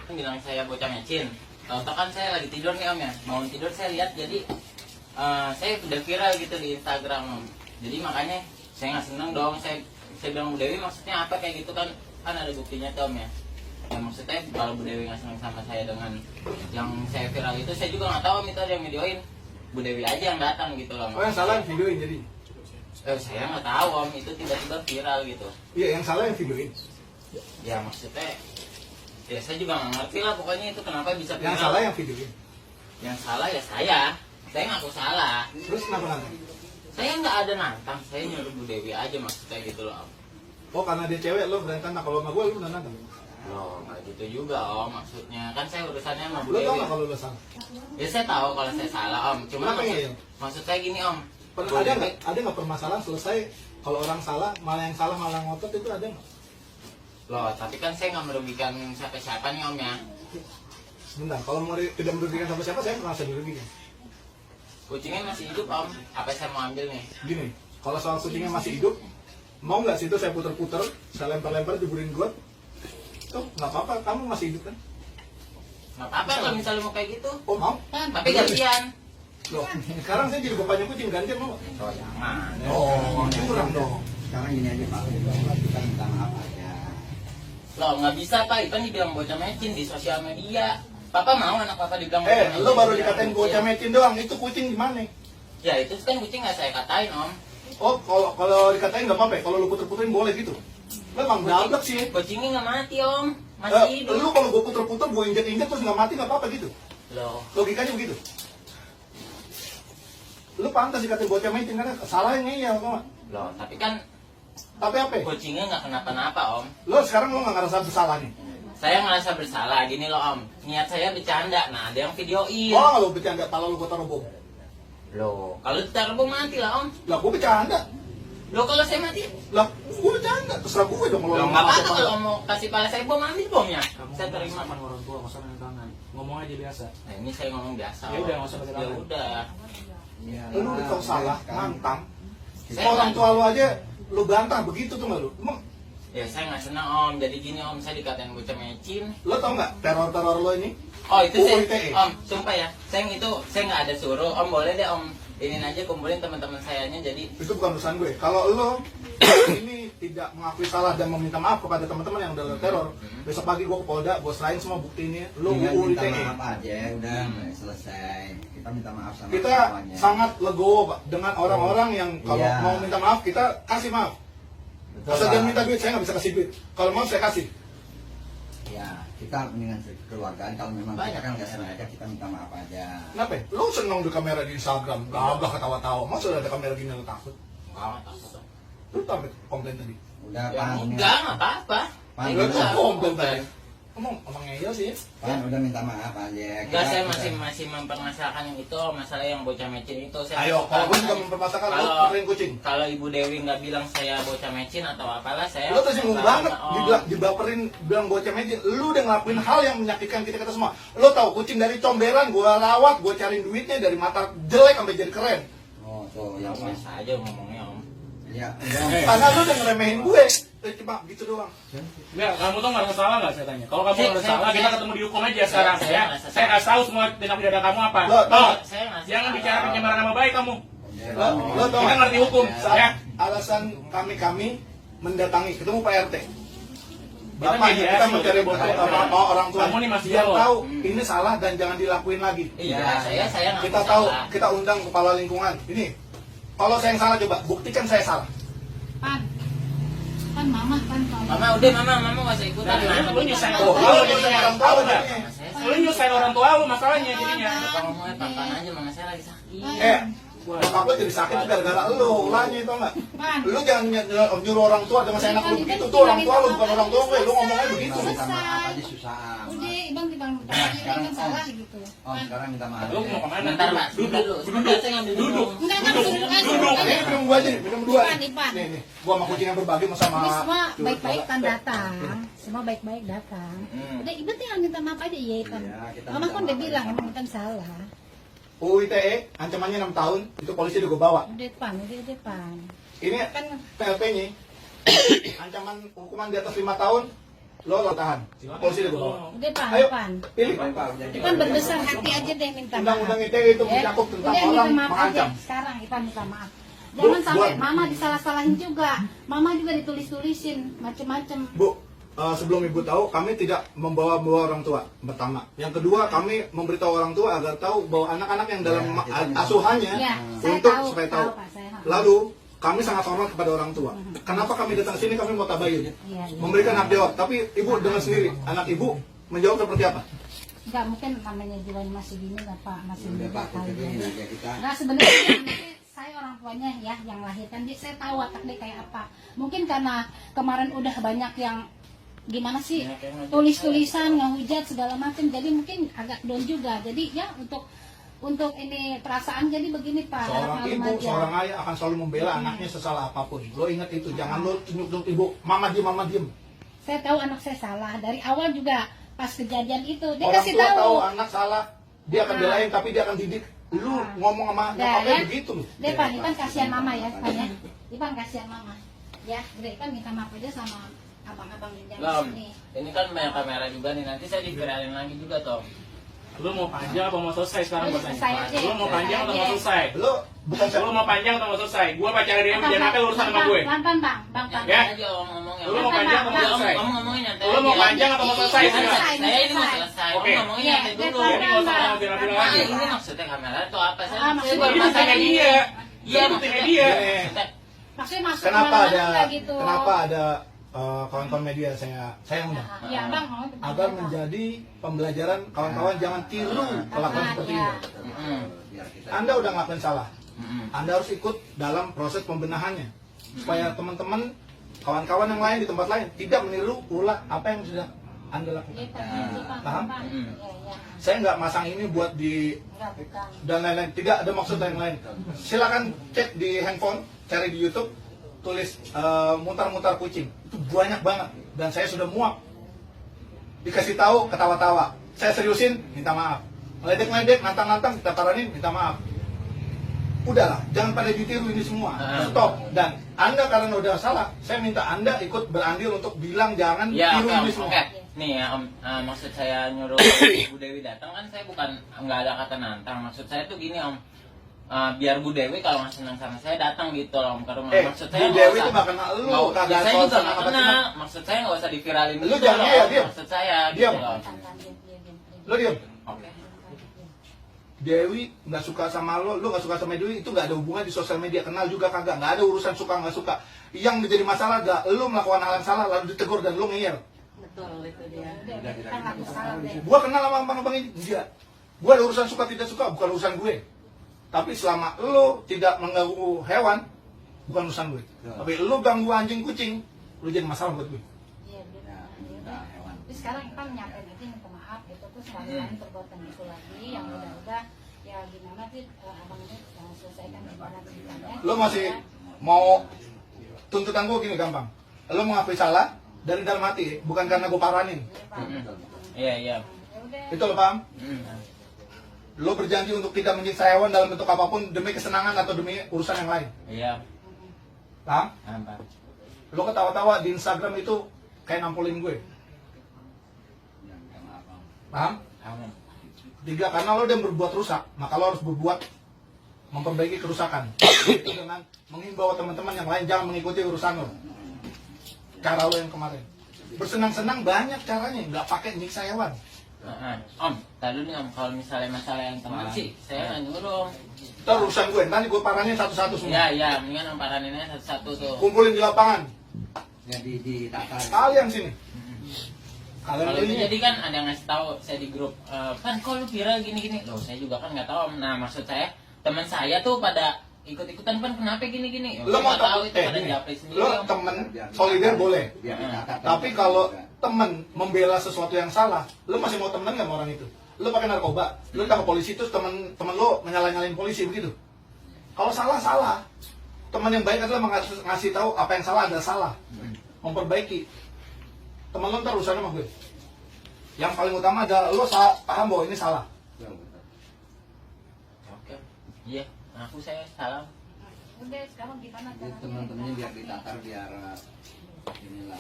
kan bilang saya bocah mecin. Tahu-tahu kan saya lagi tidur nih om ya, mau tidur saya lihat jadi saya udah viral gitu di Instagram om. Jadi makanya saya nggak seneng dong, saya bilang Bu Dewi maksudnya apa kayak gitu kan ada buktinya tuh om ya. Ya maksudnya kalau Bu Dewi nggak seneng sama saya dengan yang saya viral itu, saya juga nggak tahu om itu ada yang videoin. Bu Dewi aja yang datang gitu loh. Oh yang salah yang videoin jadi? Saya nggak tahu om, itu tiba-tiba viral gitu. Iya yang salah yang videoin. Ya maksudnya ya saya juga nggak ngerti lah pokoknya itu kenapa bisa viral. Yang salah yang videoin. Yang salah ya saya ngaku salah. Terus kenapa nanti? Saya nggak ada nantang, saya nyuruh Bu Dewi aja maksudnya gitu loh om. Oh karena dia cewek lo berani nah kalau sama gue lo bener nantang. Loh nggak gitu juga om, maksudnya kan saya urusannya sama Bu Lo tau Dewi. nggak kalau lo salah? Ya saya tahu kalau saya salah om, cuma Kenapa ya? maksud saya gini om. Ada nggak permasalahan selesai kalau orang salah malah ngotot itu ada nggak? Loh tapi kan saya nggak merugikan siapa-siapa nih om ya. Sebentar, kalau tidak merugikan sama siapa saya merasa dirugikan. Kucingnya masih hidup om, apa saya mau ambil nih? Gini, kalau soal kucingnya masih hidup, mau nggak situ saya puter-puter, saya lempar-lempar jeburin got? Tuh, nggak apa-apa, kamu masih hidup kan? Nggak apa-apa kalau misalnya mau kayak gitu. Oh mau? Tapi gantian. Loh, sekarang saya jadi bapaknya kucing gantian mau nggak? Oh jangan. Oh, curang dong. Sekarang gini aja Pak, kita minta maaf aja. Loh nggak bisa pak, itu dibilang bocah mecin di sosial media. Papa mau anak papa dibilang bocah mecin? Lo baru dikatain bocah mecin doang, itu kucing gimana? Ya itu kan kucing nggak saya katain om. Oh, kalau dikatain nggak apa-apa, kalau lu puter-puterin boleh gitu. Lo emang dablek sih. Kucingnya nggak mati om, masih hidup. Lu kalau gue puter-puter, gue injek-injek terus nggak mati nggak apa-apa gitu. Loh, Logikanya begitu. Lu pantas dikatain bocah mecin karena salahnya iya, kok. loh tapi kan Tapi apa? kucingnya nggak kenapa-napa om. Lo sekarang lo nggak ngerasa bersalah nih? Saya ngerasa bersalah gini loh om. Niat saya bercanda, nah ada yang videoin. Oh, kalau bercanda, kalau lu gue taruh bom. Loh, kalau ditaruh bom mati lah om. Lah, gue bercanda. Loh kalau saya mati, Lah, gue bercanda. Terserah gue dong kalau loh lu nggak apa-apa masuk kalau mau kasih pala saya bom, ambil bomnya. Saya terima. sama orang tua, nggak usah main tangan. Ngomong aja biasa. Nah ini saya ngomong biasa. Ya Om. udah, nggak usah pakai Ya tangan. udah. Ya, Lu udah tau salah, nantang. Saya Orang nggak- tua lu aja lu bantah begitu tuh nggak lu? Emang Ya saya nggak senang om. Jadi gini om, saya dikatain bocah mecin. lo tau nggak teror lo ini? Oh itu saya, UITE. om, sumpah ya. Saya itu saya nggak ada suruh. Om boleh deh om. Ini aja kumpulin teman-teman sayanya. Jadi Itu bukan urusan gue. Kalau lo ini tidak mengakui salah dan meminta maaf kepada teman-teman yang udah lo teror, besok pagi gue ke Polda, gue serahin semua bukti ini. Lo tinggal minta UITE. maaf aja, udah selesai. Kita minta maaf sama Kita semuanya. sangat legowo Pak dengan orang-orang yang kalau Iya. mau minta maaf kita kasih maaf. Betul, Asal Pak. jangan minta duit, saya nggak bisa kasih duit. Kalau mau saya kasih. Ya, kita mendingan kekeluargaan. Kalau memang kita Banyak kan nggak ya. sengaja, kita minta maaf aja. Kenapa? Lo seneng di kamera di Instagram, gagah ketawa-tawa. Masa udah ada kamera gini lo takut? nggak takut om. Lu sampai komplain tadi. Udah, Ya Pan. enggak, nggak apa-apa. Pan, Saya Lu udah. tuh nggak komplain tadi. komplain. Emang ngeyel sih. Pan, udah minta maaf aja. Enggak, saya Kita- masih mempermasalahkan yang itu, masalah yang bocah mecin itu. Saya Ayo, suka. kalau gue juga mempermasalahkan lo Kalau- puterin kucing. Kalau Ibu Dewi nggak bilang saya bocah mecin atau apalah, saya Lo tersinggung suka banget, sama Om. dibaperin, bilang bocah mecin. Lu udah ngelakuin hal yang menyakitkan kita semua. Lo tahu kucing dari comberan, gue rawat, gue cariin duitnya dari mata jelek sampai jadi keren. Oh, tuh, yang pas. Biasa aja ngomongnya om. Ya, Karena lu udah ngeremehin gue. Cuma gitu doang. Enggak, kamu tuh nggak ada salah nggak saya tanya? Kalau kamu Saya- nggak ada saya- salah, kita saya- ketemu di hukum aja sekarang. saya Ya, nggak saya kasih tahu semua tindak pidana kamu apa. Loh, Toh, Saya ngasih jangan salah. bicara pencemaran nama baik kamu. Lo tau Kita nggak? ngerti hukum, Saat ya. alasan kami mendatangi ketemu Pak RT. Kita Bapaknya mediasi, kita mencari betul. orang tua. Kamu nih masih Biar jawab. tahu ini salah dan jangan dilakuin lagi. Iya, saya nggak Kita salah. tahu, kita undang kepala lingkungan. Ini, kalau saya yang salah coba buktikan saya salah. Pan mama kan kalau Mama udah mama nggak usah ikutan. Nah, lu nyusahin Oh, orang tua lo lu jadi jadinya. orang tua Tahu nggak? jadinya. Lu nyusahin orang tua lu masalahnya jadinya. Bapak ngomongnya pelan-pelan aja, mama saya lagi sakit. Bokap lo jadi sakit itu gara-gara lo, ulahnya tau nggak? Pan Lu jangan nyuruh orang tua dengan saya enak lu begitu, tuh orang tua lu bukan orang tua gue, lu ngomongnya begitu. Kita minta maaf aja susah. udah ibang dibang kan salah gitu. Oh, sekarang minta maaf. Lu mau kemana? Bentar pak, sebentar dulu. Sebentar saya ngambil Duduk. Enggak kan Ini minum gua aja nih, minum dua. Ipan. Nih, gua sama kucing yang berbagi sama Ini semua baik-baik kan datang, semua baik-baik datang. Hmm. Udah ibu tinggal minta maaf aja iya Ipan. Iya, kita Mama minta kan udah maaf bilang aja. emang kan salah. UITE, ancamannya 6 tahun, itu polisi udah gua bawa. Udah Pan. Ini Kan PLP-nya, ancaman hukuman di atas 5 tahun, Lo tahan. Polisi deh bawa. Udah Pan, Ayo. Pan. Pilih. Ipan berbesar hati aja deh minta maaf. Undang-undang ITE itu Ya. mencakup tentang Udah, minta orang maaf aja. mengancam. Sekarang Ipan minta maaf. Bu, Jangan sampai buat. mama disalah-salahin juga. Mama juga ditulis-tulisin macem-macem. Bu, sebelum ibu tahu, kami tidak membawa orang tua. Pertama, yang kedua, kami memberitahu orang tua agar tahu bahwa anak-anak yang dalam asuhannya Ya, saya untuk tahu, supaya tahu. Pak, saya tahu. Lalu kami sangat hormat kepada orang tua. Kenapa kami datang sini? Kami mau tabayun, Iya, iya. memberikan hak jawab. Tapi ibu dengar sendiri, anak ibu menjawab seperti apa? Enggak mungkin namanya jiwa masih gini lah Pak, masih Udah muda Pak, kali kita ya. ini aja kita. Enggak sebenarnya anaknya saya orang tuanya ya yang lahirkan, jadi saya tahu watak dia kayak apa. Mungkin karena kemarin udah banyak yang gimana sih tulis-tulisan ngehujat segala macam, jadi mungkin agak down juga. Jadi ya untuk ini perasaan jadi begini Pak. Seorang harap ibu, maklum aja. seorang ayah akan selalu membela anaknya sesalah apapun. Lo ingat itu, jangan lo tunjuk ibu, mama diem. Saya tahu anak saya salah dari awal juga pas kejadian itu dia Orang kasih tua tahu. tahu anak salah, dia akan belain, tapi dia akan didik. Lu ngomong sama Dah, nyokapnya ya. begitu loh. Deh Pan, Ipan kasihan mama ya, Pan ya. Ipan kasihan mama. Ya, udah Ipan minta maaf aja sama abang-abang di Lah, Om, sini. ini kan banyak kamera juga nih, nanti saya diviralin lagi juga toh. Lu mau panjang atau mau selesai sekarang Udah gua selesai tanya? aja. Lu mau panjang atau mau Selesai selesai? Lo bukan Lu mau panjang atau mau selesai? Gua pacar dia Bang, jangan apa urusan sama gue. Bang, Bang. Ya. Aja om ngomongnya. Lu mau panjang atau mau selesai? Om ngomongin nyantai. Lu mau aja. panjang atau mau selesai? Saya Selesai, ini mau selesai. selesai. Oke. Om ngomongin Iya, nyantai dulu. Bang, Jadi nggak usah Bang. ngomongin Nah, lagi. ini maksudnya kamera itu apa sih? Ah, maksudnya Saya baru Ini buktinya masalah dia. Iya, Ini buktinya dia. maksudnya. Maksudnya masuk kenapa kemana-mana ada nggak gitu. kawan-kawan media saya undang Iya, Bang. agar menjadi pembelajaran kawan-kawan jangan tiru kelakuan seperti Iya. ini. Biar kita. Anda udah ngelakuin salah, Mm-mm. Anda harus ikut dalam proses pembenahannya supaya teman-teman kawan-kawan yang lain di tempat lain tidak meniru ulang apa yang sudah Anda Iya, lakukan. Pak. Iya, Pak. Paham? Pak. Mm. Iya, iya. Saya nggak masang ini buat di Enggak, bukan. dan lain-lain, tidak ada maksud yang lain. Silakan cek di handphone, cari di YouTube, tulis mutar-mutar kucing, itu banyak banget dan saya sudah muak. Dikasih tahu ketawa-tawa, saya seriusin minta maaf, ledek-ledek, nantang-nantang kita paranin minta maaf. Udahlah, jangan pada ditiru ini semua, stop. Dan Anda karena udah salah, saya minta Anda ikut berandil untuk bilang jangan Ya, tiru oke, ini Om. semua. Oke. Nih ya Om, maksud saya nyuruh Bu Dewi datang kan saya bukan nggak ada kata nantang. Maksud saya tuh gini Om, biar Bu Dewi kalau nggak senang sama saya datang gitu loh Om ke rumah. Maksud saya Bu nggak Dewi usah- itu gak kenal lu, nggak- kagak saya soal juga sama nggak apa kenal. cuma. Maksud saya nggak usah diviralin Lu gitu jangan, loh, iya, Om. diam. Maksud saya Diam. gitu loh. Lo diam. Oke. Dewi nggak suka sama lo nggak suka sama Dewi, itu nggak ada hubungan di sosial media, kenal juga kagak, nggak ada urusan suka nggak suka. Yang menjadi masalah adalah lo melakukan hal yang salah lalu ditegur dan lo ngeyel. Betul itu dia. Udah, kita Kan aku salah deh. Gua kenal sama abang-abang ini, dia. Gua ada urusan suka tidak suka, bukan urusan gue. Tapi selama lo tidak mengganggu hewan, bukan urusan gue. Tapi lo ganggu anjing kucing, lo jadi masalah buat gue. Iya, dia. Ya, kita hewan. Tapi sekarang Ipan nyampein aja minta maaf gitu, terus nggak ngulangin perbuatan itu lagi, yang udah ya gimana sih abang ini selesaikan gimana ceritanya. Lo masih mau tuntutan gue gini gampang. Lo mengakui salah dari dalam hati, bukan karena gue paranin. Iya iya. Ya udah. Itu lo paham? Mm. Lo berjanji untuk tidak menyiksa hewan dalam bentuk apapun demi kesenangan atau demi urusan yang lain. Iya. Paham? Apa? Lo ketawa-tawa di Instagram itu kayak nampulin gue. Paham? Kamu. 3, karena lo udah berbuat rusak, maka lo harus berbuat memperbaiki kerusakan. Itu dengan menghimbau teman-teman yang lain jangan mengikuti urusan lo. Cara lo yang kemarin. Bersenang-senang banyak caranya, nggak pakai nyiksa hewan. Om, tadi nih Om, kalau misalnya masalah yang kemarin sih, saya nggak nyuruh Om. Itu urusan gue, nanti gue paranin satu-satu semua. Iya iya, mendingan Om paraninnya satu-satu tuh. Kumpulin di lapangan. Jadi ditata. Kalian sini. Kalian Kalau itu ini. jadi kan ada yang ngasih tahu saya di grup, kan kok lu viral gini-gini. Loh, saya juga kan nggak tahu Om. Nah, maksud saya teman saya tuh pada ikut-ikutan kan kenapa gini-gini. Lo mau tahu itu pada gini, japri sendiri. lo Om. temen solidar boleh. Biar ditata. Tapi kalau temen membela sesuatu yang salah, lo masih mau temenan nggak sama orang itu? Lo pakai narkoba, lo ditangkap polisi terus temen lo nyalain polisi begitu. Kalau salah salah, teman yang baik adalah ngasih tahu apa yang salah adalah salah, memperbaiki. Temen lo ntar urusan sama gue. Yang paling utama adalah lo paham bahwa ini salah. Oke. Iya, aku saya salah. Udah sekarang gimana Jadi teman-temannya biar ditatar biar inilah.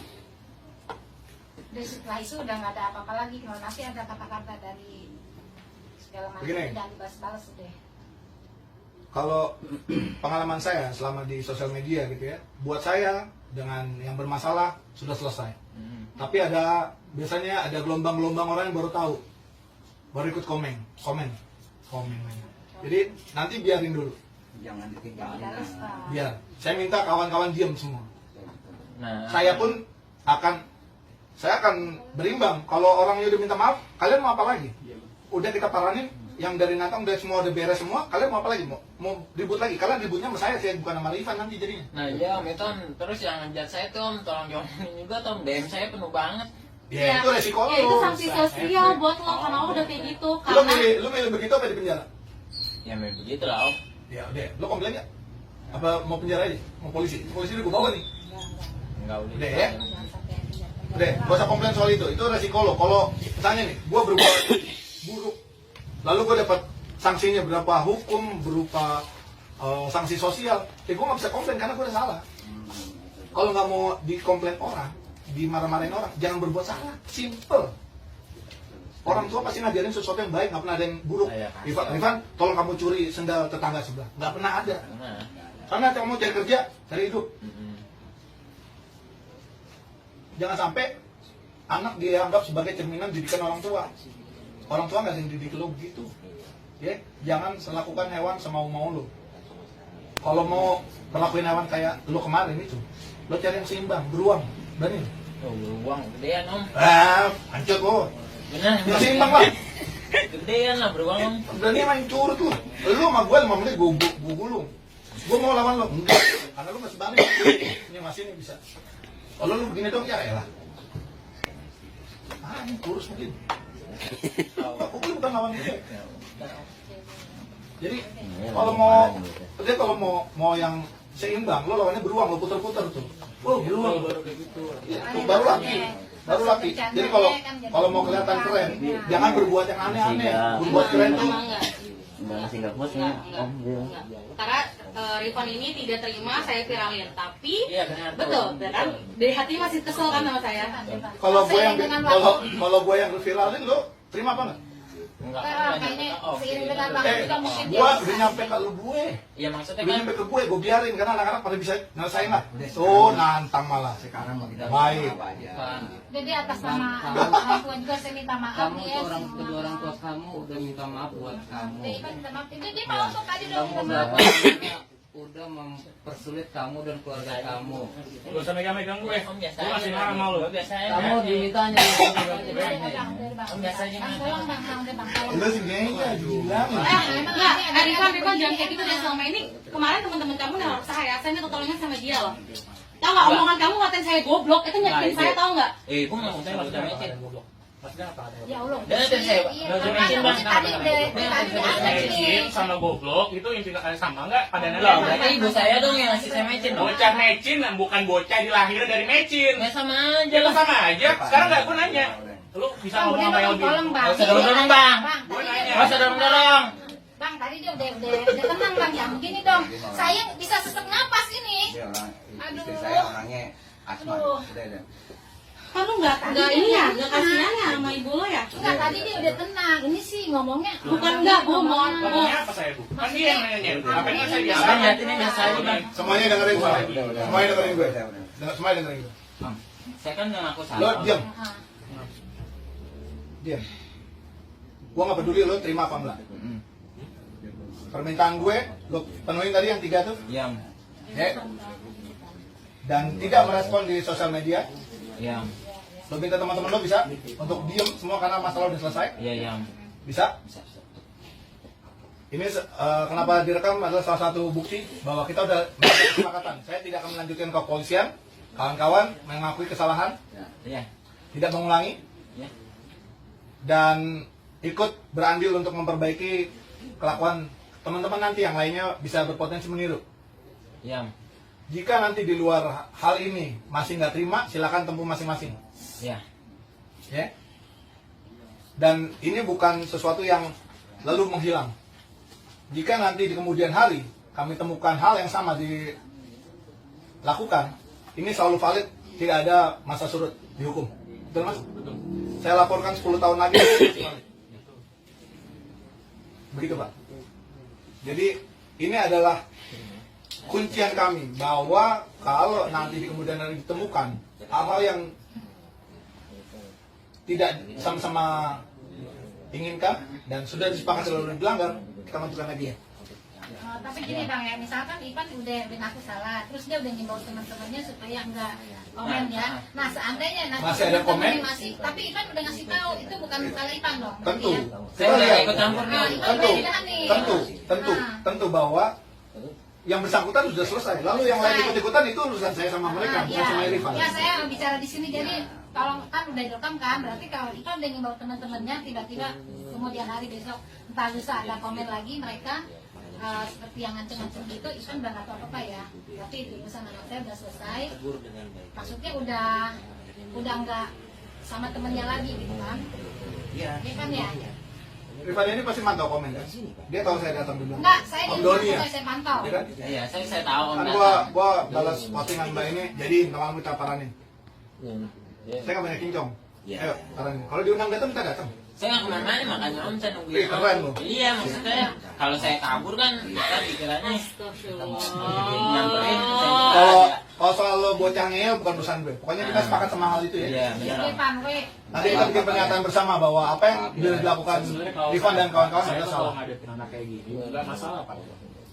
setelah itu udah nggak ada apa-apa lagi. Kalau nanti ada kata-kata dari segala macam Begini. udah dibalas-balas deh. Kalau pengalaman saya selama di sosial media gitu ya, buat saya dengan yang bermasalah sudah selesai. Tapi biasanya ada gelombang-gelombang orang yang baru tahu, baru ikut komen. Jadi nanti biarin dulu, Jangan ditinggalin. Balas, Pak. biar. Saya minta kawan-kawan diam semua. Nah, Saya pun akan berimbang. Kalau orangnya udah minta maaf, kalian mau apa lagi? Udah kita paranin, yang dari Natang udah semua udah beres semua, kalian mau apa lagi? Mau ribut lagi? Kalian ributnya sama saya bukan sama Rifan nanti jadinya. nah iya Om itu Om. Terus yang ngejat saya tuh Om, tolong jawabin juga tuh Om. DM saya penuh banget. Ya, itu resiko Ya itu lu. sanksi sosial buat lo karena lo udah kayak gitu. Lu Karena milih begitu apa di penjara? Ya memang begitu lah Om. Ya udah, lu komplain nggak? Apa mau penjara aja? Mau polisi? Polisi udah gue bawa nih. Enggak udah. Udah ya? Udah, gak usah komplain soal itu resiko lo. Kalau misalnya nih, gue berbuat buruk, lalu gue dapat sanksinya berupa hukum, berupa sanksi sosial, ya gue gak bisa komplain karena gue udah salah. Kalau nggak mau dikomplain orang, dimarah-marahin orang, jangan berbuat salah. Simple. Orang tua pasti ngajarin sesuatu yang baik, nggak pernah ada yang buruk. Iya, Rifan, tolong kamu curi sendal tetangga sebelah. Nggak pernah ada. Nah. Karena kamu cari kerja, cari hidup. Jangan sampai anak dianggap sebagai cerminan didikan orang tua. Orang tua nggak dididik lo begitu. Ya, jangan lakukan hewan semau-mau lo. Kalau mau perlakuin hewan kayak lo kemarin itu, lo cari yang seimbang, beruang, berani. Oh, beruang gedean Om. Hancur lo. Benar. Yang seimbang lah. Gedean lah beruang Om. Berani main curut lo. Lo sama gue 5 menit gue gulung. Gue mau lawan lo, enggak. Karena lo masih balik. Ini masih ini bisa. Kalau lu begini dong, ya elah. Ini kurus mungkin. Aku bukan lawan dia. Jadi kalau mau yang seimbang, lo lawannya beruang, lo puter-puter tuh. Oh, beruang baru kayak gitu. Ya, itu baru laki. Jadi kalau mau kelihatan keren, jangan berbuat yang aneh-aneh. Berbuat keren tuh. karena Rifan ini tidak terima saya viralin, tapi Iya benar. betul, kan dari hati masih kesel kan sama saya. Kalau gue yang viralin, lo terima apa nggak? Enggak. Kayaknya seiring dengan waktu juga mungkin dia Gue bisa. udah nyampe ke lu gue. Iya maksudnya Udah kan. nyampe ke gue biarin karena anak-anak pada bisa nyelesain lah. Tuh nantang malah. Sekarang mau kita Baik. apa aja. Jadi atas nama orang tua juga saya minta maaf Kamu ya. tuh kedua orang tua kamu udah minta maaf buat kamu. Dia minta maaf. Dia mau untuk tadi dong Kamu minta maaf. udah mempersulit kamu dan keluarga kamu. Gak usah megang-megang gue. Om biasa Gue masih aja, marah sama lu. Gue biasa aja. Kamu dimintanya Om biasa aja. Lu sih gengnya gila. Rifan jangan kayak gitu deh. Selama ini kemarin teman-teman kamu nelfon saya minta tolongnya sama dia loh. Tahu nggak omongan kamu ngatain saya goblok, itu nyakitin saya, tahu nggak? Gue maksudnya mecin. Ya Allah. Dan ada saya, Iya, udah karena mecin, Bang. tadi udah ada Mecin nih. sama goblok itu intinya kalian sama nggak? Pada Loh, nanya berarti ibu saya dong yang ngasih saya mecin dong. bocah mecin bukan bocah dilahirkan dari mecin. Ya sama aja Ya lah. sama aja. Sekarang nggak gue nanya. Lu bisa Bang, ngomong udah apa yang dong, lebih? tolong bang. Nggak usah dorong-dorong, Bang. Gue Tadi nanya. dia Nggak usah dorong-dorong. Bang, tadi dia udah tenang bang ya. Begini dong. Saya bisa sesak napas ini. Dia orang Aduh. istri saya orangnya asma. Aduh. Udah. Kamu nggak ini ya, nggak kasihan ya sama ibu lo ya? Enggak, tadi dia udah tenang. Ini sih ngomongnya. Bukan enggak, Bu, mohon. Ngomongnya apa saya, Bu? Kan dia yang nanya. Apa yang saya biasa? Abang lihat ini biasa aja, Bang. Semuanya dengerin gue. Semuanya dengerin gue. Udah, udah. Semuanya dengerin gue. Saya kan nggak ngaku Lo salah. diam. Ah. Diam. Gue gak peduli lo terima apa enggak. Permintaan gue, lo penuhin tadi yang 3 tuh. Iya. Ya. Dan tidak merespon di sosial media. Iya. Lo minta teman-teman lo bisa untuk diem semua karena masalah udah selesai. Iya, iya. Bisa? Ini kenapa direkam adalah salah satu bukti bahwa kita udah melakukan kesepakatan. Saya tidak akan melanjutkan ke kepolisian. Kawan-kawan mengakui kesalahan, Iya. tidak mengulangi, Iya. dan ikut berandil untuk memperbaiki kelakuan teman-teman nanti yang lainnya bisa berpotensi meniru. Iya. Jika nanti di luar hal ini masih nggak terima, silakan tempuh masing-masing. Iya. Ya. Dan ini bukan sesuatu yang lalu menghilang. Jika nanti di kemudian hari kami temukan hal yang sama dilakukan, ini selalu valid, tidak ada masa surut dihukum. Betul Mas? Saya laporkan 10 tahun lagi. Begitu Pak. Jadi ini adalah kuncian kami bahwa kalau nanti di kemudian hari ditemukan hal-hal yang tidak sama-sama inginkan dan sudah disepakati lalu dilanggar, kita menentukan lagi ya. Tapi gini Bang ya, misalkan Ivan udah ngaku salah, terus dia udah ngimbau teman-temannya supaya enggak komen ya. Nah seandainya nanti Masih ada komen? masih, tapi Ivan udah ngasih tahu itu bukan salah Ivan dong. Tentu. Ya? Saya nggak ikut campur nih. Nah, Ivan udah tidak nih. Tentu bahwa yang bersangkutan sudah selesai. Lalu yang lain ikut-ikutan itu urusan saya sama mereka, bukan sama Irfan. Ya saya bicara di sini jadi kalau kan udah direkam kan, berarti kalau Ivan udah ngimbau teman-temannya tiba-tiba kemudian hari besok entah lusa ada komen lagi mereka seperti yang ngancem-ngancem gitu, Ivan udah nggak tahu apa-apa ya. Tapi itu urusan anak saya udah selesai. Maksudnya udah nggak sama temennya lagi gitu kan? Iya kan ya? Rifan ini pasti mantau komen kan? Dia tahu saya datang dulu. Enggak, saya Om di Doni ya? rumah saya pantau. Iya kan? Iya, saya tahu Om Kan datang. gua balas postingan Mbak ini, jadi nama kita paranin. Saya nggak banyak kincong. Ayo, paranin. Kalau diundang datang, kita datang. Saya nggak kemana-mana, makanya Om saya nungguin. Ih, keren loh. Iya, maksudnya kalau saya kabur kan kita pikirannya nyamperin. Kalau soal lo bocah ngeyel bukan urusan gue. Pokoknya kita sepakat sama hal itu ya. Iya, benar. Oke, Pan, we. Nanti kita bikin pernyataan bersama bahwa apa yang sudah dilakukan Sebenarnya kalau Rifan dan kawan-kawan saya adalah tuh kalau salah. ngadepin anak kayak gini nggak masalah Pak.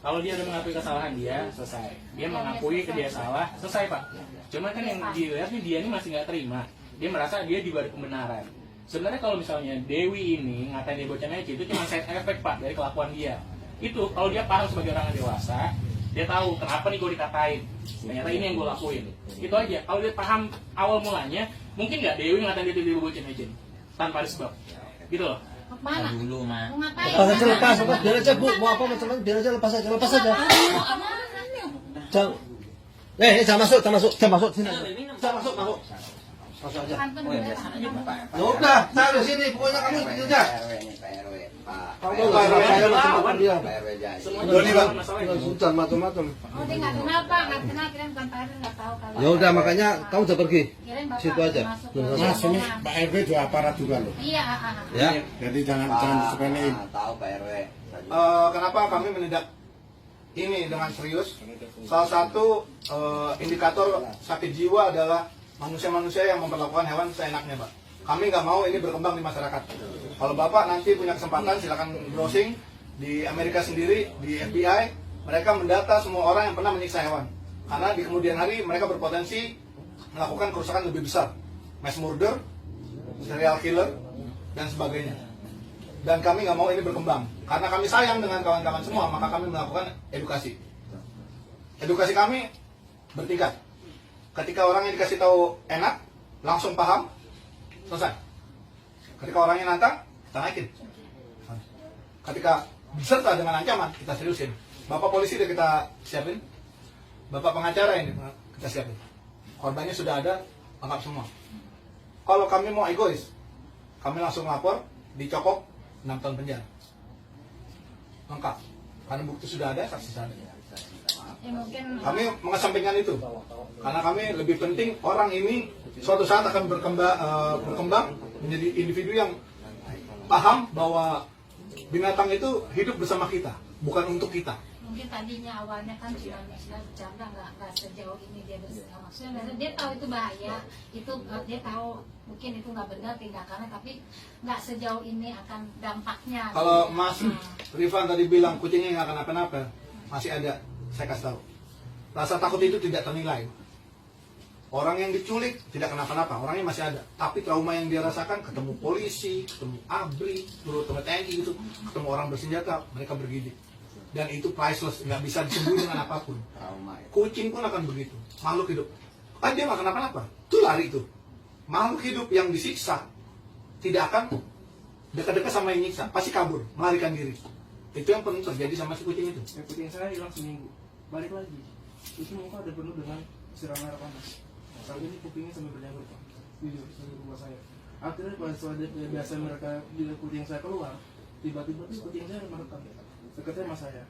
Kalau dia udah mengakui kesalahan dia, selesai. Dia mengakui ke dia salah, selesai Pak. Cuma kan yang dilihat nih dia ini masih nggak terima. Dia merasa dia di balik kebenaran. Sebenarnya kalau misalnya Dewi ini ngatain dia bocah ngeci itu cuma side effect Pak dari kelakuan dia. Itu kalau dia paham sebagai orang yang dewasa, dia tahu kenapa nih gue dikatain. Ternyata ini yang gue lakuin. Itu aja. Kalau dia paham awal mulanya, mungkin nggak Dewi ngatain dia tiba-tiba bocah ngeci tanpa ada sebab. Gitu loh. Mau kemana? Dulu mah. Mau ngapain? Lepas aja, lepas, biar aja Bu, mau apa macam-macam, biar aja lepas aja. Jangan, jangan masuk sini. Jangan masuk. Masuk aja. Kantor Oh, ya, boleh, biasa Pak. aja, Pak. Ya udah, saya di sini, pokoknya kamu Pak kerja. RW nih, Pak RW. Pak Kamu saya macam-macam dia. Pak RW jadi. Doni, Bang. Sultan macam-macam. Oh, dia nggak kenal Pak, nggak kenal, kirain bukan Pak RW, nggak tahu kalau. Ya udah, makanya kamu udah pergi. Kirain Bapak Situ aja. masuk ke Mas, ini rombongan. Pak RW juga aparat juga loh. Iya, Ya. Jadi jangan disepelein. Tahu Pak RW. Kenapa kami menindak ini dengan serius? Salah satu indikator sakit jiwa adalah manusia-manusia yang memperlakukan hewan seenaknya, Pak. Kami nggak mau ini berkembang di masyarakat. Kalau Bapak nanti punya kesempatan, silakan browsing di Amerika sendiri, di FBI, mereka mendata semua orang yang pernah menyiksa hewan. Karena di kemudian hari mereka berpotensi melakukan kerusakan lebih besar, mass murder, serial killer, dan sebagainya. Dan kami nggak mau ini berkembang. Karena kami sayang dengan kawan-kawan semua, maka kami melakukan edukasi. Edukasi kami bertingkat. Ketika orangnya dikasih tahu enak, langsung paham, selesai. Ketika orangnya nantang, kita naikin. Ketika beserta dengan ancaman, kita seriusin. Bapak polisi udah kita siapin, bapak pengacara ini kita siapin. Korbannya sudah ada, lengkap semua. Kalau kami mau egois, kami langsung lapor, dicokok 6 tahun penjara. Lengkap. Karena bukti sudah ada, saksi sudah ada. Ya mungkin Kami mengesampingkan itu karena kami lebih penting orang ini suatu saat akan berkembang menjadi individu yang paham bahwa binatang itu hidup bersama kita, bukan untuk kita. mungkin tadinya awalnya kan cuma bercanda nggak sejauh ini dia bersama. Maksudnya dia tahu itu bahaya, itu dia tahu mungkin itu nggak benar tindakannya, tapi nggak sejauh ini akan dampaknya. Kalau Mas Rifan tadi bilang kucingnya nggak kenapa-napa, masih ada. Saya kasih tahu, rasa takut itu tidak ternilai. Orang yang diculik tidak kenapa-napa, orangnya masih ada. Tapi trauma yang dia rasakan, ketemu polisi, ketemu ABRI, ketemu TNI gitu, ketemu orang bersenjata, mereka bergidik. Dan itu priceless, nggak bisa disembuhin dengan apapun. Kucing pun akan begitu, makhluk hidup. Kan dia nggak kenapa-napa, itu lari itu. Makhluk hidup yang disiksa tidak akan dekat-dekat sama yang nyiksa, pasti kabur, melarikan diri. Itu yang pernah terjadi sama si kucing itu. Kucing saya hilang seminggu, balik lagi. Terus muka ada penuh dengan siram air panas. Saat ini kupingnya sampai berjamur Pak. Jujur, sampai rumah saya. Akhirnya pas biasa mereka bila kucing saya keluar, tiba-tiba tuh kucing saya merekam. Dekatnya sama saya,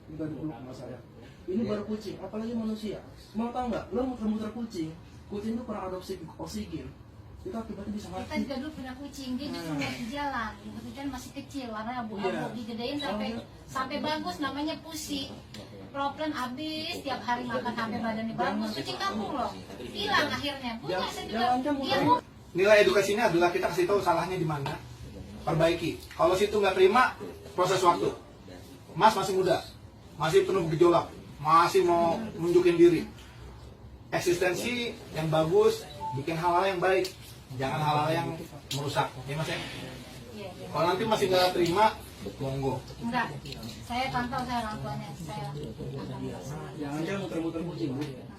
minta dipeluk sama saya. Ini baru kucing, apalagi manusia. Mau tahu nggak? Lo muter-muter kucing itu pernah adopsi oksigen. itu akibatnya bisa Kita juga dulu punya kucing, dia disuruh di jalan, kemudian masih kecil, warna abu-abu, digedein sampai bagus, namanya Pusi. Problem habis, tiap hari makan sampai badannya bagus, kucing kampung loh, hilang akhirnya. Punya saya juga, iya Bu. Nilai edukasinya adalah kita kasih tahu salahnya di mana, perbaiki. Kalau situ nggak terima, proses waktu. Mas masih muda, masih penuh gejolak, masih mau nunjukin diri. Eksistensi yang bagus, bikin hal-hal yang baik, jangan hal-hal yang merusak. Ya Mas ya? Kalau nanti masih nggak terima, monggo. Enggak, saya pantau saya orang tuanya, saya akan jangan muter-muter kucing.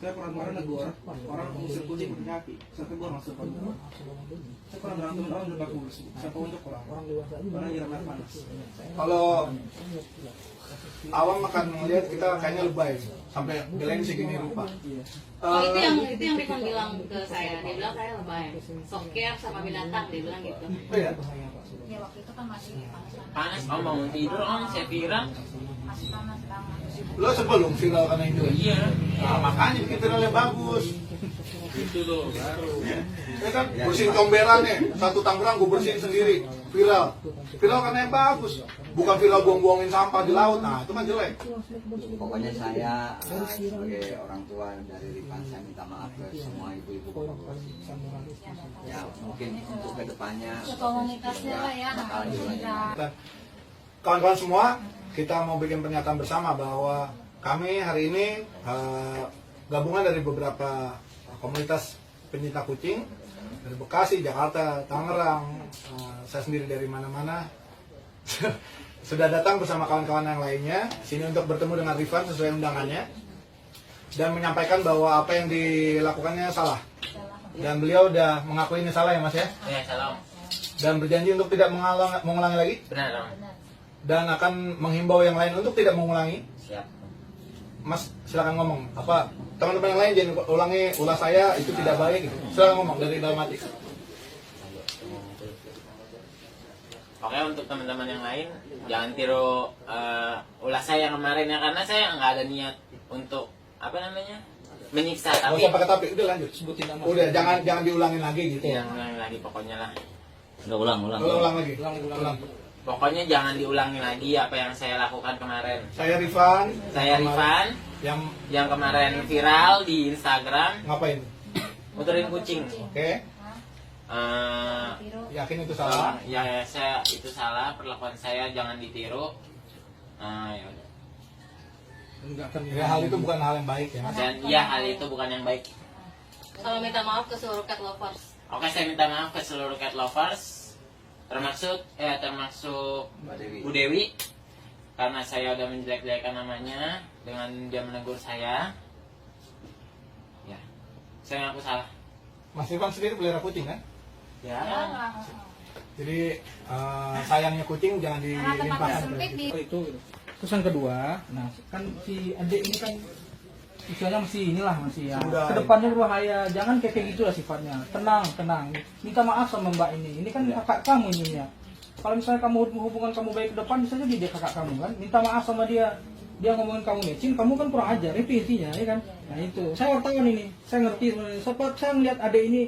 Saya kemarin ada orang mengusir kucing pakai kaki, sampai gua masuk. Saya pernah berantem orang udah bagus, siapa untuk orang dewasa ini orang nyiram air panas. Kalau awam akan melihat kita kayaknya lebay, sampai belain segini rupa. Oh, itu yang Rifan bilang ke saya. Dia bilang saya lebay. Soker sama binatang, dia bilang gitu. Oh ya, ya waktu itu kan masih panas-panas, Panas om bangun tidur om saya viral. masih panas banget. lo sebelum viral karena itu. Iya. Nah, makanya bikin viralnya bagus. Itu tuh baru. Ya kan, bersihin comberan nih, satu Tangerang gue bersihin sendiri, viral. Viral karena yang bagus, bukan viral buang-buangin sampah di laut. Nah, itu kan jelek. Pokoknya saya sebagai orang tua dari Rifan, saya minta maaf ke semua ibu-ibu bapak-bapak. Ya mungkin untuk kedepannya Komunitasnya lah ya, bakal diulangi. Dan kawan-kawan semua, kita mau bikin pernyataan bersama bahwa kami hari ini gabungan dari beberapa komunitas pencinta kucing dari Bekasi, Jakarta, Tangerang, saya sendiri dari mana-mana sudah datang bersama kawan-kawan yang lainnya sini untuk bertemu dengan Rifan sesuai undangannya dan menyampaikan bahwa apa yang dilakukannya salah dan beliau udah mengakui ini salah ya Mas ya, Ya salam. dan berjanji untuk tidak mengulangi lagi Benar om. dan akan menghimbau yang lain untuk tidak mengulangi. Siap. Mas silakan ngomong apa teman-teman yang lain jangan ulangi ulah saya itu tidak baik gitu. Silakan ngomong dari dalam hati. Oke untuk teman-teman yang lain jangan tiru ulah saya yang kemarin ya karena saya nggak ada niat untuk apa namanya menyiksa Nggak tapi usah pakai tapi udah lanjut sebutin nama. Udah jangan diulangin lagi gitu. yang lagi pokoknya lah. Ulang lagi. Ulang. Pokoknya jangan diulangi lagi apa yang saya lakukan kemarin. Saya Rifan. Saya Rifan yang kemarin viral di Instagram Ngapain? muterin kucing. Oke. Yakin itu salah? Ya saya itu salah perlakuan saya jangan ditiru. Ya udah. Ya, hal itu bukan hal yang baik ya. Mas. Dan ya hal itu bukan yang baik. Sama minta maaf ke seluruh cat lovers. Oke saya minta maaf ke seluruh cat lovers termasuk Bu Dewi karena saya udah menjelek-jelekan namanya dengan dia menegur saya. Ya saya ngaku salah. Mas Rifan sendiri pelihara kucing kan? Ya. Jadi sayangnya kucing jangan Karena tempatnya dilimpahkan. sempit di Itu gitu. Terus yang kedua, nah kan si adik ini kan usianya masih ya Sudah. kedepannya berbahaya, jangan kayak gitu lah sifatnya. Tenang, minta maaf sama mbak ini kan kakak kamu ini ya. Kalau misalnya kamu hubungan kamu baik ke depan, bisa jadi dia kakak kamu kan, minta maaf sama dia ngomongin kamu mecin, kamu kan kurang ajar, itu intinya ya kan. Nah itu, saya wartawan ini, saya ngerti sebenarnya. Saya ngeliat adik ini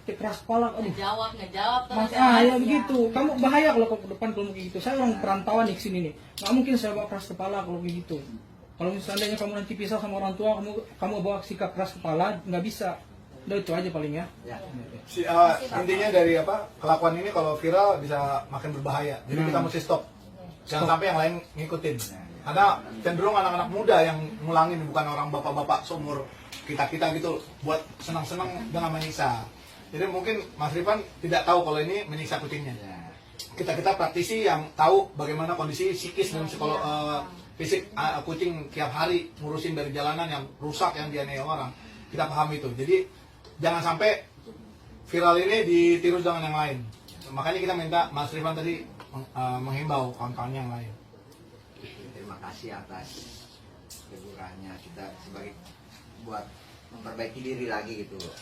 keras kepala, aduh. Ngejawab Mas, terus. ya begitu. Kamu bahaya kalau ke depan kalau begitu. Saya orang perantauan di sini nih. Nggak mungkin saya bawa keras kepala kalau begitu. Kalau misalnya kamu nanti pisah sama orang tua, kamu bawa sikap keras kepala, nggak bisa. Udah itu aja paling ya. Intinya dari kelakuan ini kalau viral bisa makin berbahaya. Jadi kita mesti stop. Jangan sampai yang lain ngikutin. Karena cenderung anak-anak muda yang ngulangin, bukan orang bapak-bapak seumur kita gitu buat senang-senang dengan menyiksa. Jadi mungkin Mas Rifan tidak tahu kalau ini menyiksa kucingnya. Kita praktisi yang tahu bagaimana kondisi psikis dan fisik kucing tiap hari ngurusin dari jalanan yang rusak yang dianiaya orang. Kita paham itu. Jadi jangan sampai viral ini ditiru dengan yang lain. Makanya kita minta Mas Rifan tadi menghimbau kawan-kawan yang lain. Terima kasih atas tegurannya, kita sebagai buat memperbaiki diri lagi gitu loh.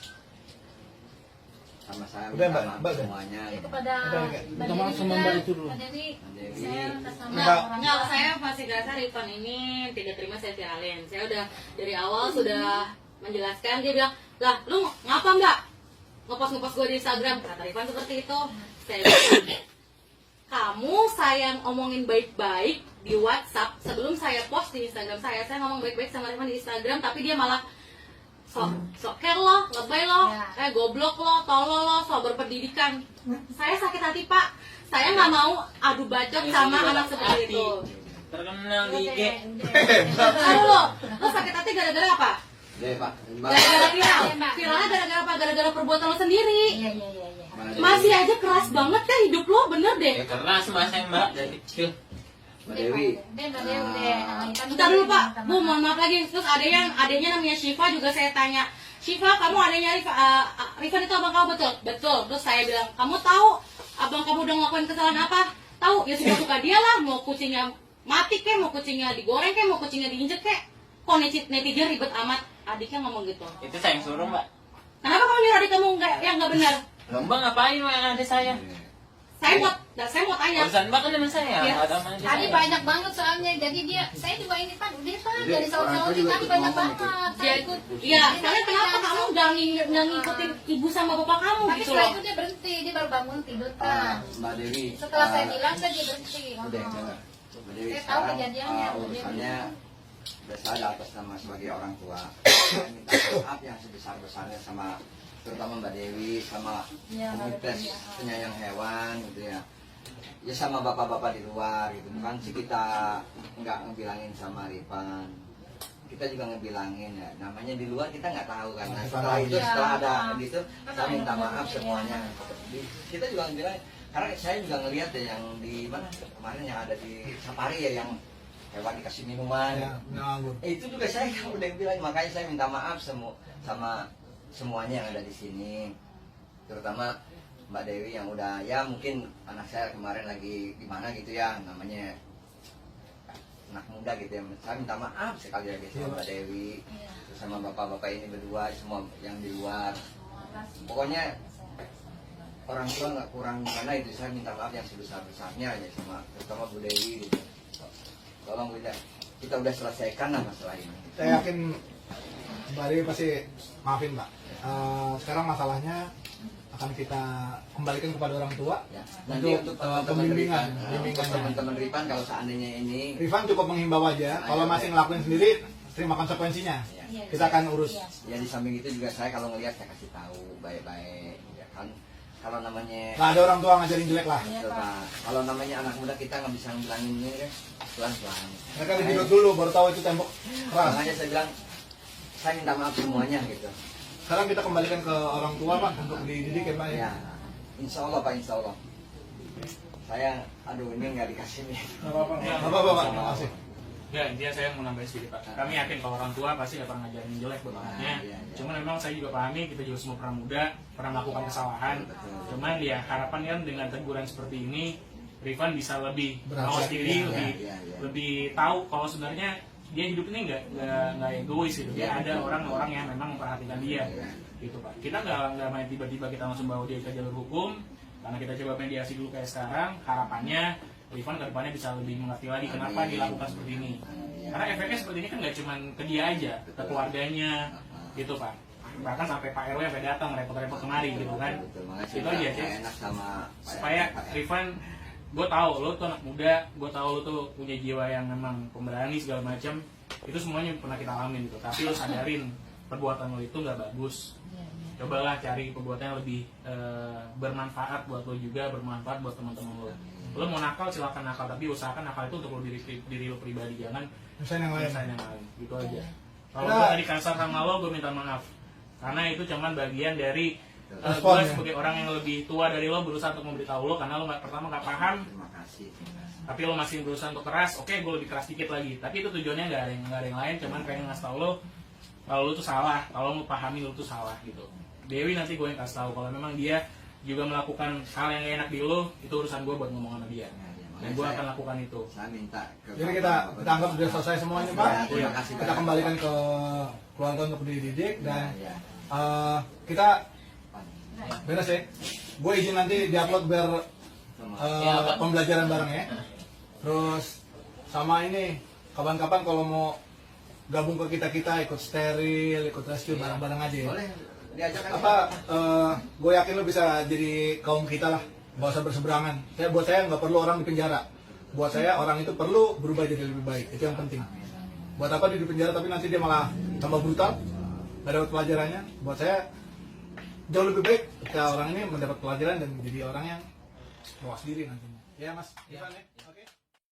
Sama saya Udah, minta maaf Mbak. semuanya. itu pada Minta maaf sama Mbak itu dulu. Jadi Dewi. saya atas nama Enggak. orang Enggak, tua. saya masih rasa Rifan ini tidak terima saya viralin. Saya udah dari awal sudah menjelaskan, dia bilang, lah lu ngapa mbak? ngepost gue di Instagram. Kata Rifan seperti itu. Saya bilang, kamu sayang omongin baik-baik di WhatsApp sebelum saya post di Instagram saya ngomong baik-baik sama Rifan di Instagram, tapi dia malah sok care lo, lebay lo, goblok lo, tolol lo, sok berpendidikan. Saya sakit hati pak, saya nggak mau adu bacot sama anak seperti itu. Terkenal di IG. Aduh lo sakit hati gara-gara apa? Deh Pak. Gara-gara viralnya gara-gara apa? Gara-gara perbuatan lo sendiri. Iya. Masih aja keras banget kan hidup lo, bener deh. Ya keras mas saya mbak dari kecil. Mbak Dewi. Bentar dulu pak, Bu mohon maaf lagi. Terus adanya namanya Syifa juga saya tanya, Syifa kamu adanya Rifan itu abang kamu betul? Betul. Terus saya bilang, kamu tahu abang kamu udah ngelakuin kesalahan apa? Tahu, ya suka dia lah, mau kucingnya mati kek, mau kucingnya digoreng kek, mau kucingnya diinjek kek. Kok netizen ribet amat? Adiknya ngomong gitu. Itu saya yang suruh mbak. Kenapa kamu nyuruh adik kamu yang nggak benar? Lomba ngapain mbak adik saya? Saya mau tanya. Urusan mbak kan dengan saya. Iya. Nggak ada sama adik Tadi saya. banyak banget soalnya, jadi saya juga ini Pak, udah Pak, dari sahur-sahur tadi banyak banget. Saya ikut. Iya, karena kenapa kamu nggak ngikutin ibu sama bapak kamu Tapi gitu setelah loh? itu dia berhenti, dia baru bangun tidur kan. Mbak Dewi. Setelah saya bilang dia berhenti. Udah, dengar. Mbak Dewi, Saya tahu sekarang, kejadiannya. urusannya saya atas nama sebagai orang tua. Saya minta maaf yang sebesar-besarnya sama terutama Mbak Dewi sama komunitas penyayang hewan gitu ya. Ya sama bapak-bapak di luar gitu. Bukan sih kita nggak ngebilangin sama Rifan. Kita juga ngebilangin ya. Namanya di luar kita nggak tahu kan. Nah, setelah ada gitu, saya minta maaf semuanya. Kita juga ngebilangin. Karena saya juga ngelihat ya yang di mana kemarin yang ada di Safari ya yang hewan dikasih minuman. Ya, nganggur. Itu juga saya udah bilang, makanya saya minta maaf sama semuanya yang ada di sini, terutama Mbak Dewi yang udah ya mungkin anak saya kemarin lagi di mana gitu ya namanya anak muda gitu ya. Saya minta maaf sekali lagi sama Mbak Dewi, terus sama bapak-bapak ini berdua semua yang di luar. Pokoknya orang tua nggak kurang mana itu, saya minta maaf yang sebesar-besarnya ya sama terutama Bu Dewi gitu. Tolong kita udah selesaikan lah masalah ini. Saya yakin Mbak Dewi pasti maafin Mbak. Sekarang masalahnya akan kita kembalikan kepada orang tua Ya. Nanti untuk teman-teman pembimbingan. Rifan, untuk teman-teman Rifan kalau seandainya ini Rifan cukup menghimbau aja. Kalau masih ngelakuin sendiri, terima konsekuensinya. ya, Kita akan urus. ya di samping itu juga saya kalau ngelihat saya kasih tahu baik-baik ya kan. Kalau namanya Nggak ada orang tua ngajarin jelek lah. betul, Pak. Kalau namanya anak muda kita nggak bisa bilangin ini kan pelan-pelan. Mereka diciduk dulu, baru tahu itu tembok keras. Makanya saya bilang saya minta maaf semuanya gitu. Sekarang kita kembalikan ke orang tua Pak untuk dididik ya Pak ya. Ya, insya Allah Pak, insya Allah. Saya, aduh ini nggak dikasih nih. Nggak apa-apa Pak, terima kasih. Ya intinya saya mau nambahin sedikit Pak. Kami yakin kalau orang tua pasti nggak pernah ngajarin jelek buat anaknya. Iya. Cuman memang saya juga pahami kita juga semua pernah muda, pernah melakukan kesalahan. Cuman ya harapan kan dengan teguran seperti ini, Rifan bisa lebih mawas diri, lebih tahu kalau sebenarnya dia hidup ini nggak egois gitu. Dia ada orang-orang yang memang memperhatikan dia, gitu Pak. Kita nggak main tiba-tiba kita langsung bawa dia ke jalur hukum, karena kita coba mediasi dulu kayak sekarang. Harapannya Rifan ke depannya bisa lebih mengerti lagi kenapa dilakukan seperti ini. Karena efeknya seperti ini kan nggak cuma ke dia aja, ke keluarganya, gitu Pak. Bahkan sampai Pak RW sampai datang repot-repot kemari gitu kan. Itu aja sih. Enak sama Supaya Rifan, gue tahu lo tuh anak muda, gue tahu lo tuh punya jiwa yang memang pemberani segala macam. Itu semuanya pernah kita alamin gitu. Tapi lo sadarin perbuatan lo itu nggak bagus. Cobalah cari perbuatan yang lebih bermanfaat buat lo juga, bermanfaat buat teman-teman lo. Lo mau nakal silakan nakal, tapi usahakan nakal itu untuk lo diri lo pribadi, jangan Misalnya yang lain. usahain yang lain. Gitu aja. Kalau gue tadi kasar sama lo, gue minta maaf. Karena itu cuman bagian dari gue sebagai orang yang lebih tua dari lo berusaha untuk memberitahu lo, karena lo pertama nggak paham, Terima kasih. tapi lo masih berusaha untuk keras. Oke, gue lebih keras dikit lagi, tapi itu tujuannya nggak ada yang lain, cuman pengen ngasih tau lo kalau lo tuh salah, kalau lo pahami lo tuh salah gitu. Dewi nanti gue yang kasih tahu kalau memang dia juga melakukan hal yang gak enak di lo, itu urusan gue buat ngomong sama dia, dan gue akan lakukan itu. Saya minta ke Jadi kita anggap sudah selesai semuanya Pak. Ya, terima kasih Kita banyak. kembalikan ke keluarga untuk dididik dan Ya. kita beres ya. Gue izin nanti diupload biar pembelajaran bareng ya. Terus sama ini kapan-kapan kalau mau gabung ke kita ikut steril, ikut rescue bareng-bareng aja ya. Boleh. diajak aja. apa gue yakin lo bisa jadi kaum kita lah, nggak usah berseberangan. Buat saya nggak perlu orang di penjara, buat saya orang itu perlu berubah jadi lebih baik, itu yang penting. Buat apa dia di penjara tapi nanti dia malah tambah brutal, nggak dapat pelajarannya. Buat saya jauh lebih baik ketika orang ini mendapat pelajaran dan menjadi orang yang mawas diri nantinya. Ya Mas Ivan ya, oke.